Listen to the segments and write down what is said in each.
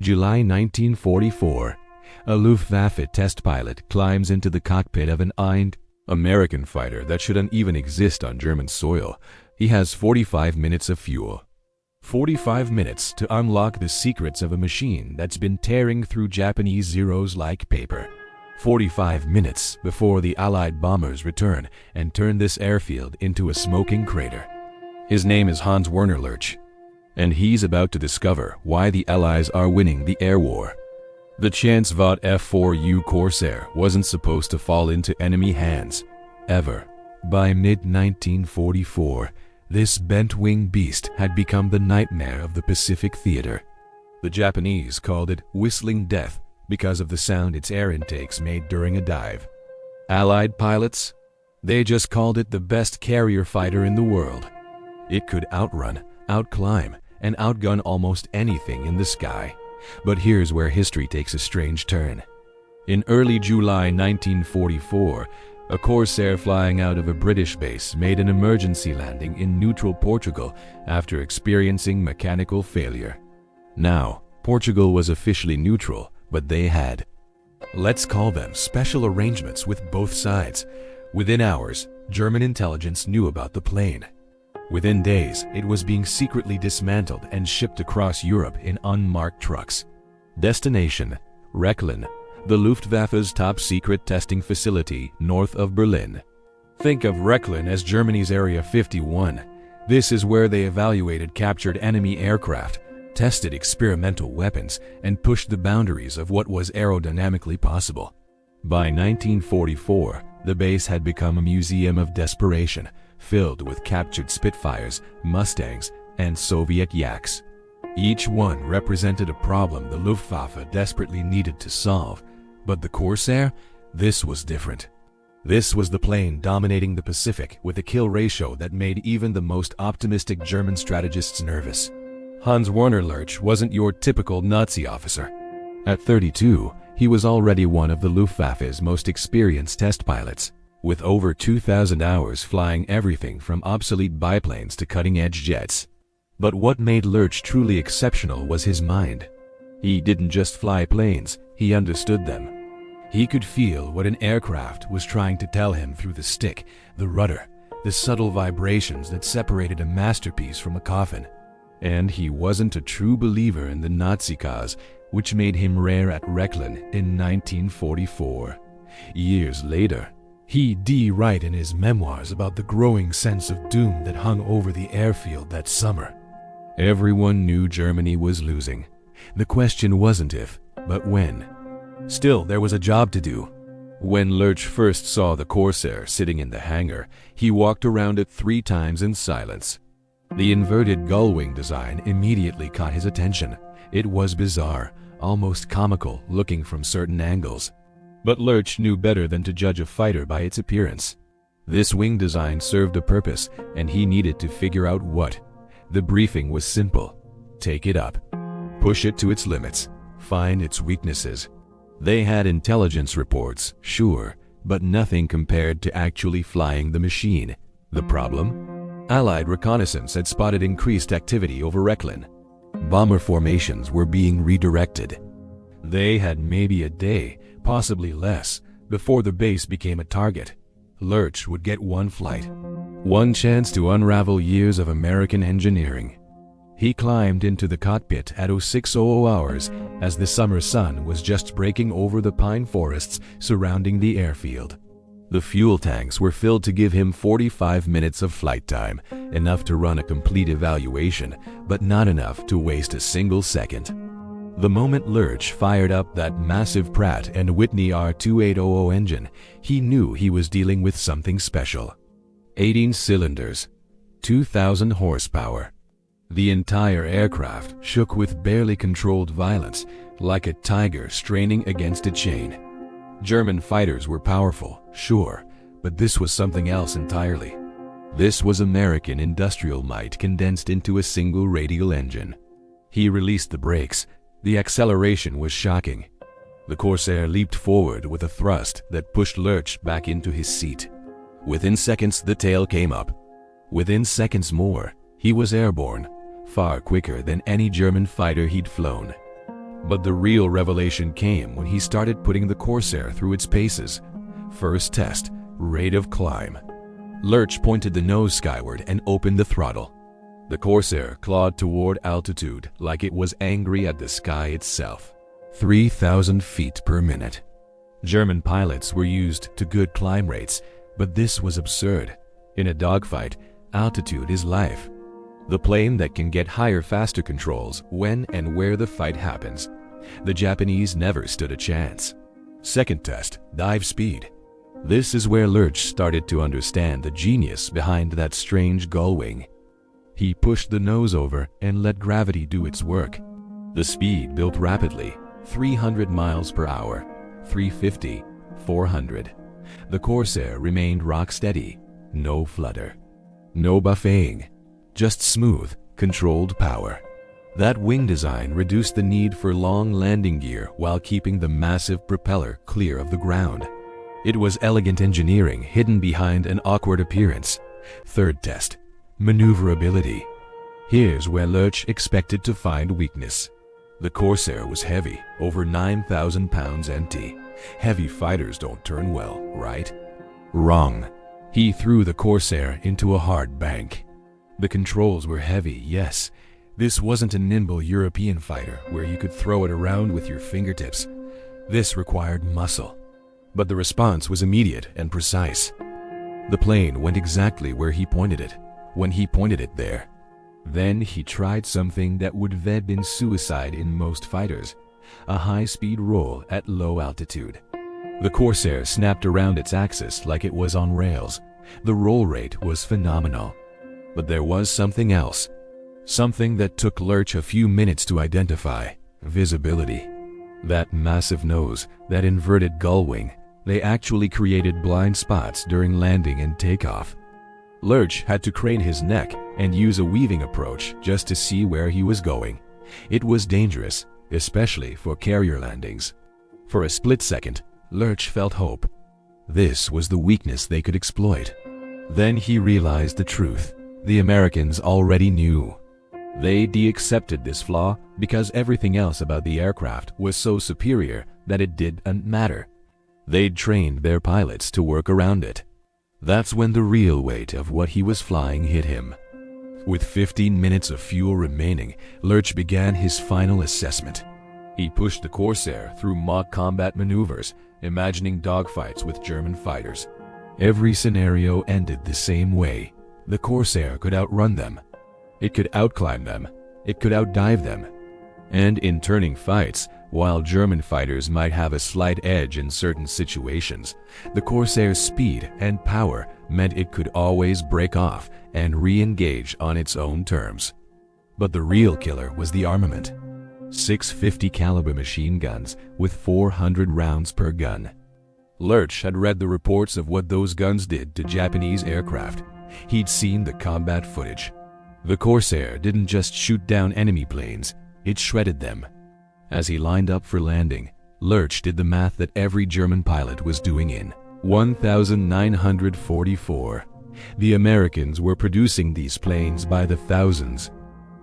July 1944. A Luftwaffe test pilot climbs into the cockpit of an American fighter that shouldn't even exist on German soil. He has 45 minutes of fuel. 45 minutes to unlock the secrets of a machine that's been tearing through Japanese Zeros like paper. 45 minutes before the Allied bombers return and turn this airfield into a smoking crater. His name is Hans Werner Lerche, and he's about to discover why the Allies are winning the air war. The chance-vought F4U Corsair wasn't supposed to fall into enemy hands, ever. By mid-1944, this bent-wing beast had become the nightmare of the Pacific theater. The Japanese called it whistling death because of the sound its air intakes made during a dive. Allied pilots? They just called it the best carrier fighter in the world. It could outrun, outclimb, and outgun almost anything in the sky. But here's where history takes a strange turn. In early July 1944, a Corsair flying out of a British base made an emergency landing in neutral Portugal after experiencing mechanical failure. Now, Portugal was officially neutral, but they had, let's call them, special arrangements with both sides. Within hours, German intelligence knew about the plane. Within days, it was being secretly dismantled and shipped across Europe in unmarked trucks. Destination: Rechlin, the Luftwaffe's top-secret testing facility north of Berlin. Think of Rechlin as Germany's Area 51. This is where they evaluated captured enemy aircraft, tested experimental weapons, and pushed the boundaries of what was aerodynamically possible. By 1944, the base had become a museum of desperation, filled with captured Spitfires, Mustangs, and Soviet Yaks. Each one represented a problem the Luftwaffe desperately needed to solve. But the Corsair? This was different. This was the plane dominating the Pacific with a kill ratio that made even the most optimistic German strategists nervous. Hans Werner Lerche wasn't your typical Nazi officer. At 32, he was already one of the Luftwaffe's most experienced test pilots, with over 2,000 hours flying everything from obsolete biplanes to cutting-edge jets. But what made Lerche truly exceptional was his mind. He didn't just fly planes, he understood them. He could feel what an aircraft was trying to tell him through the stick, the rudder, the subtle vibrations that separated a masterpiece from a coffin. And he wasn't a true believer in the Nazi cause, which made him rare at Rechlin in 1944. Years later, he'd write in his memoirs about the growing sense of doom that hung over the airfield that summer. Everyone knew Germany was losing. The question wasn't if, but when. Still, there was a job to do. When Lerche first saw the Corsair sitting in the hangar, he walked around it 3 times in silence. The inverted gull-wing design immediately caught his attention. It was bizarre, almost comical looking from certain angles. But Lerche knew better than to judge a fighter by its appearance. This wing design served a purpose, and he needed to figure out what. The briefing was simple. Take it up. Push it to its limits. Find its weaknesses. They had intelligence reports, sure, but nothing compared to actually flying the machine. The problem? Allied reconnaissance had spotted increased activity over Rechlin. Bomber formations were being redirected. They had maybe a day, possibly less, before the base became a target. Lerche would get one flight, one chance to unravel years of American engineering. He climbed into the cockpit at 0600 hours as the summer sun was just breaking over the pine forests surrounding the airfield. The fuel tanks were filled to give him 45 minutes of flight time, enough to run a complete evaluation, but not enough to waste a single second. The moment Lerche fired up that massive Pratt & Whitney R2800 engine, he knew he was dealing with something special. 18 cylinders, 2,000 horsepower. The entire aircraft shook with barely controlled violence, like a tiger straining against a chain. German fighters were powerful, sure, but this was something else entirely. This was American industrial might condensed into a single radial engine. He released the brakes. The acceleration was shocking. The Corsair leaped forward with a thrust that pushed Lerche back into his seat. Within seconds, the tail came up. Within seconds more, he was airborne, far quicker than any German fighter he'd flown. But the real revelation came when he started putting the Corsair through its paces. First test, rate of climb. Lerche pointed the nose skyward and opened the throttle. The Corsair clawed toward altitude like it was angry at the sky itself. 3,000 feet per minute. German pilots were used to good climb rates, but this was absurd. In a dogfight, altitude is life. The plane that can get higher faster controls when and where the fight happens. The Japanese never stood a chance. Second test, dive speed. This is where Lerche started to understand the genius behind that strange gull wing. He pushed the nose over and let gravity do its work. The speed built rapidly, 300 miles per hour, 350, 400. The Corsair remained rock steady, no flutter, no buffeting, just smooth, controlled power. That wing design reduced the need for long landing gear while keeping the massive propeller clear of the ground. It was elegant engineering hidden behind an awkward appearance. Third test, maneuverability. Here's where Lerche expected to find weakness. The Corsair was heavy, over 9,000 pounds empty. Heavy fighters don't turn well, right? Wrong. He threw the Corsair into a hard bank. The controls were heavy, yes. This wasn't a nimble European fighter where you could throw it around with your fingertips. This required muscle. But the response was immediate and precise. The plane went exactly where he pointed it, when he pointed it there. Then he tried something that would have been suicide in most fighters, a high-speed roll at low altitude. The Corsair snapped around its axis like it was on rails. The roll rate was phenomenal. But there was something else. Something that took Lerche a few minutes to identify: visibility. That massive nose, that inverted gull wing, they actually created blind spots during landing and takeoff. Lerche had to crane his neck and use a weaving approach just to see where he was going. It was dangerous, especially for carrier landings. For a split second, Lerche felt hope. This was the weakness they could exploit. Then he realized the truth. The Americans already knew. They accepted this flaw because everything else about the aircraft was so superior that it didn't matter. They'd trained their pilots to work around it. That's when the real weight of what he was flying hit him. With 15 minutes of fuel remaining, Lerche began his final assessment. He pushed the Corsair through mock combat maneuvers, imagining dogfights with German fighters. Every scenario ended the same way. The Corsair could outrun them. It could outclimb them. It could outdive them. And in turning fights, while German fighters might have a slight edge in certain situations, the Corsair's speed and power meant it could always break off and re-engage on its own terms. But the real killer was the armament. 650 caliber machine guns with 400 rounds per gun. Lerche had read the reports of what those guns did to Japanese aircraft. He'd seen the combat footage. The Corsair didn't just shoot down enemy planes, it shredded them. As he lined up for landing, Lerche did the math that every German pilot was doing in 1,944. The Americans were producing these planes by the thousands.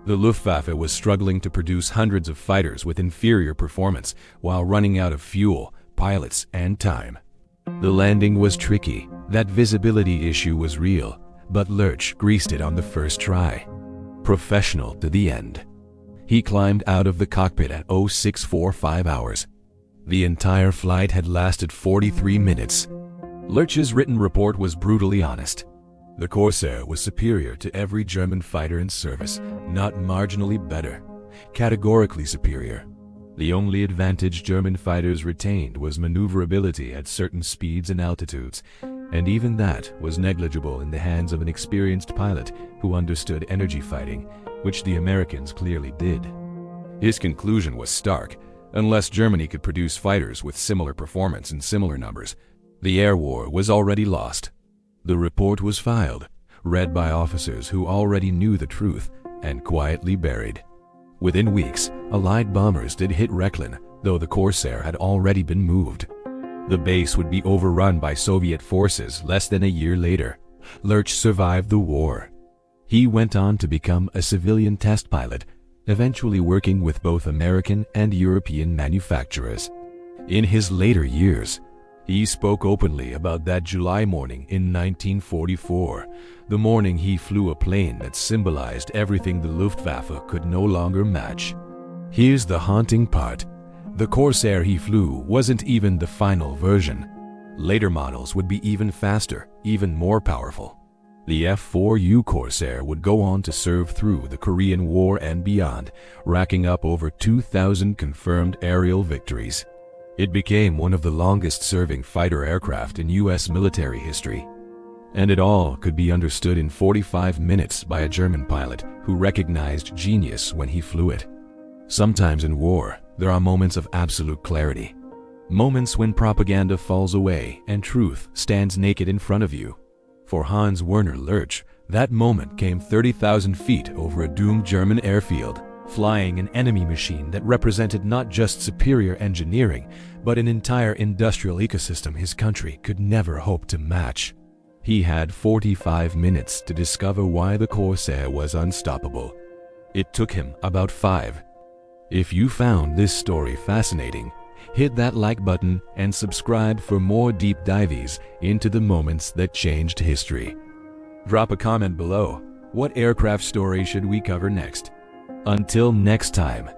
The Luftwaffe was struggling to produce hundreds of fighters with inferior performance while running out of fuel, pilots, and time. The landing was tricky. That visibility issue was real, but Lerche greased it on the first try. Professional to the end. He climbed out of the cockpit at 0645 hours. The entire flight had lasted 43 minutes. Lerche's written report was brutally honest. The Corsair was superior to every German fighter in service, not marginally better, categorically superior. The only advantage German fighters retained was maneuverability at certain speeds and altitudes, and even that was negligible in the hands of an experienced pilot who understood energy fighting, which the Americans clearly did. His conclusion was stark. Unless Germany could produce fighters with similar performance in similar numbers, the air war was already lost. The report was filed, read by officers who already knew the truth, and quietly buried. Within weeks, Allied bombers did hit Rechlin, though the Corsair had already been moved. The base would be overrun by Soviet forces less than a year later. Lerche survived the war. He went on to become a civilian test pilot, eventually working with both American and European manufacturers. In his later years, he spoke openly about that July morning in 1944, the morning he flew a plane that symbolized everything the Luftwaffe could no longer match. Here's the haunting part. The Corsair he flew wasn't even the final version. Later models would be even faster, even more powerful. The F4U Corsair would go on to serve through the Korean War and beyond, racking up over 2,000 confirmed aerial victories. It became one of the longest-serving fighter aircraft in U.S. military history. And it all could be understood in 45 minutes by a German pilot who recognized genius when he flew it. Sometimes in war, there are moments of absolute clarity. Moments when propaganda falls away and truth stands naked in front of you. For Hans Werner Lerche, that moment came 30,000 feet over a doomed German airfield, flying an enemy machine that represented not just superior engineering, but an entire industrial ecosystem his country could never hope to match. He had 45 minutes to discover why the Corsair was unstoppable. It took him about 5. If you found this story fascinating, hit that like button and subscribe for more deep dives into the moments that changed history. Drop a comment below. What aircraft story should we cover next? Until next time.